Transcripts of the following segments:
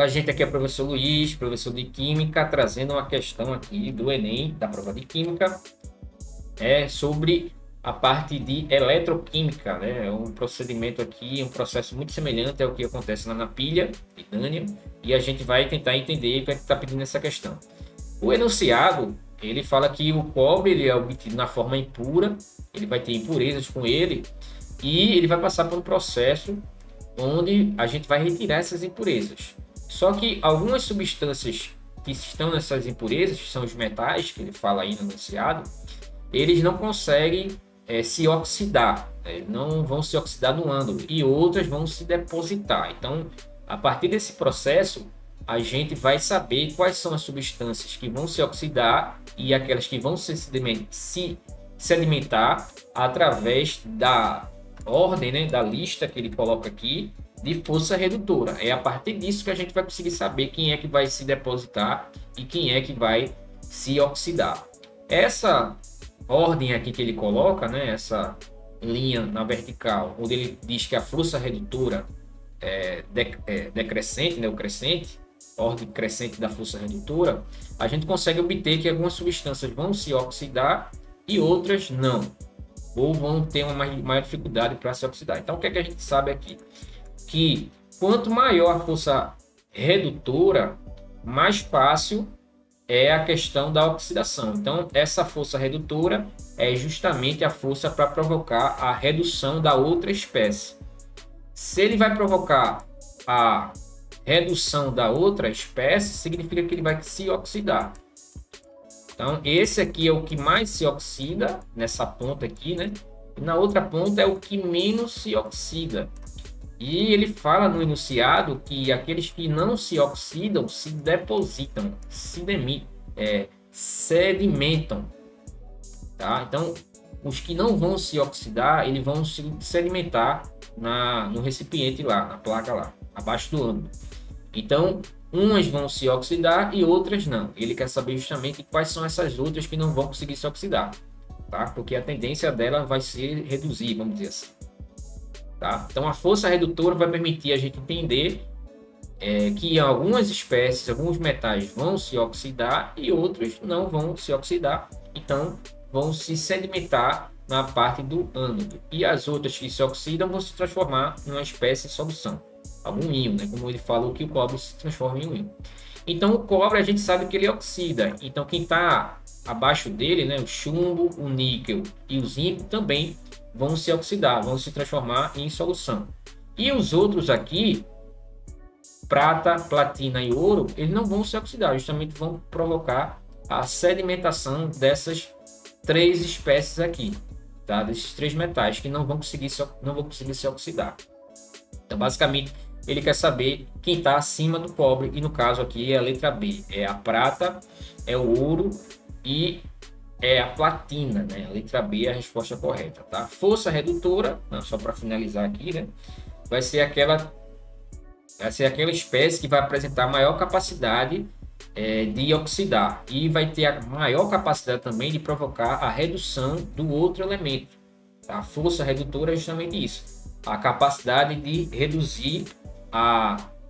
Olá, gente, aqui é o professor Luiz, professor de Química, trazendo uma questão aqui do Enem, da prova de Química, sobre a parte de eletroquímica, né? É um procedimento aqui, um processo muito semelhante ao que acontece lá na pilha de Daniel, e a gente vai tentar entender o que é que está pedindo essa questão. O enunciado, ele fala que o cobre ele é obtido na forma impura, ele vai ter impurezas com ele, e ele vai passar por um processo onde a gente vai retirar essas impurezas. Só que algumas substâncias que estão nessas impurezas, que são os metais, que ele fala aí no enunciado, eles não conseguem se oxidar, não vão se oxidar no ânodo, e outras vão se depositar. Então, a partir desse processo, a gente vai saber quais são as substâncias que vão se oxidar e aquelas que vão se sedimentar através da ordem, né, da lista que ele coloca aqui, de força redutora. É a partir disso que a gente vai conseguir saber quem é que vai se depositar e quem é que vai se oxidar. Essa ordem aqui que ele coloca, né, essa linha na vertical, onde ele diz que a força redutora é decrescente, né, o crescente, ordem crescente da força redutora, a gente consegue obter que algumas substâncias vão se oxidar e outras não, ou vão ter uma maior dificuldade para se oxidar. Então, o que é que a gente sabe aqui? Que quanto maior a força redutora, mais fácil é a questão da oxidação. Então, essa força redutora é justamente a força para provocar a redução da outra espécie. Se ele vai provocar a redução da outra espécie, significa que ele vai se oxidar. Então, esse aqui é o que mais se oxida, nessa ponta aqui, né? E na outra ponta é o que menos se oxida. E ele fala no enunciado que aqueles que não se oxidam se depositam, sedimentam. Tá? Então, os que não vão se oxidar, eles vão se sedimentar no recipiente lá, na placa lá, abaixo do ânodo. Então, umas vão se oxidar e outras não. Ele quer saber justamente quais são essas outras que não vão conseguir se oxidar, tá? Porque a tendência dela vai ser reduzir, vamos dizer assim. Tá? Então, a força redutora vai permitir a gente entender que algumas espécies, alguns metais vão se oxidar e outros não vão se oxidar. Então, vão se sedimentar na parte do ânodo. E as outras que se oxidam vão se transformar em uma espécie de solução. Algum íon, né? Como ele falou que o cobre se transforma em um íon. Então, o cobre a gente sabe que ele oxida. Então, quem está abaixo dele, né? O chumbo, o níquel e o zinco também vão se oxidar, vão se transformar em solução. E os outros aqui, prata, platina e ouro, eles não vão se oxidar, justamente vão provocar a sedimentação dessas três espécies aqui, tá? Desses três metais que não vão conseguir se oxidar. Então, basicamente, ele quer saber quem está acima do cobre, e no caso aqui é a letra B, é a prata, é o ouro e é a platina, né? A letra B é a resposta correta, tá? Força redutora, não, só para finalizar aqui, né? Vai ser aquela espécie que vai apresentar maior capacidade de oxidar e vai ter a maior capacidade também de provocar a redução do outro elemento. Tá? A força redutora é justamente isso, a capacidade de reduzir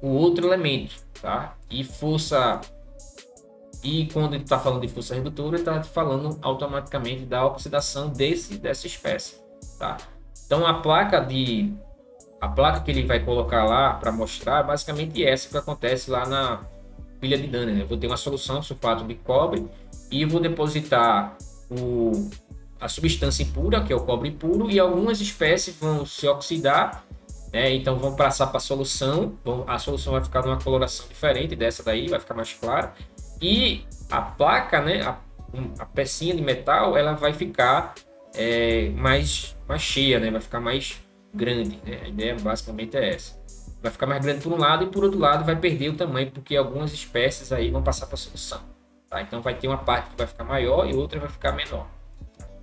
o outro elemento, tá? E quando ele está falando de força redutora, ele está falando automaticamente da oxidação dessa espécie, tá? Então, a placa que ele vai colocar lá para mostrar é basicamente essa que acontece lá na pilha de Daniel, né? Eu vou ter uma solução sulfato de cobre e vou depositar a substância impura, que é o cobre puro, e algumas espécies vão se oxidar, né? Então vão passar para a solução, a solução vai ficar numa coloração diferente dessa daí, vai ficar mais clara, e a placa, né, a pecinha de metal, ela vai ficar mais cheia, né? Vai ficar mais grande, né? A ideia basicamente é essa. Vai ficar mais grande por um lado e por outro lado vai perder o tamanho, porque algumas espécies aí vão passar para a solução, tá? Então vai ter uma parte que vai ficar maior e outra vai ficar menor.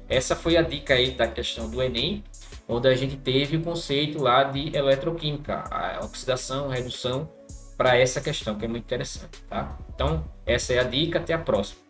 Essa foi a dica aí da questão do Enem, onde a gente teve o conceito lá de eletroquímica, a oxidação, a redução, para essa questão, que é muito interessante, tá? Então, essa é a dica, até a próxima.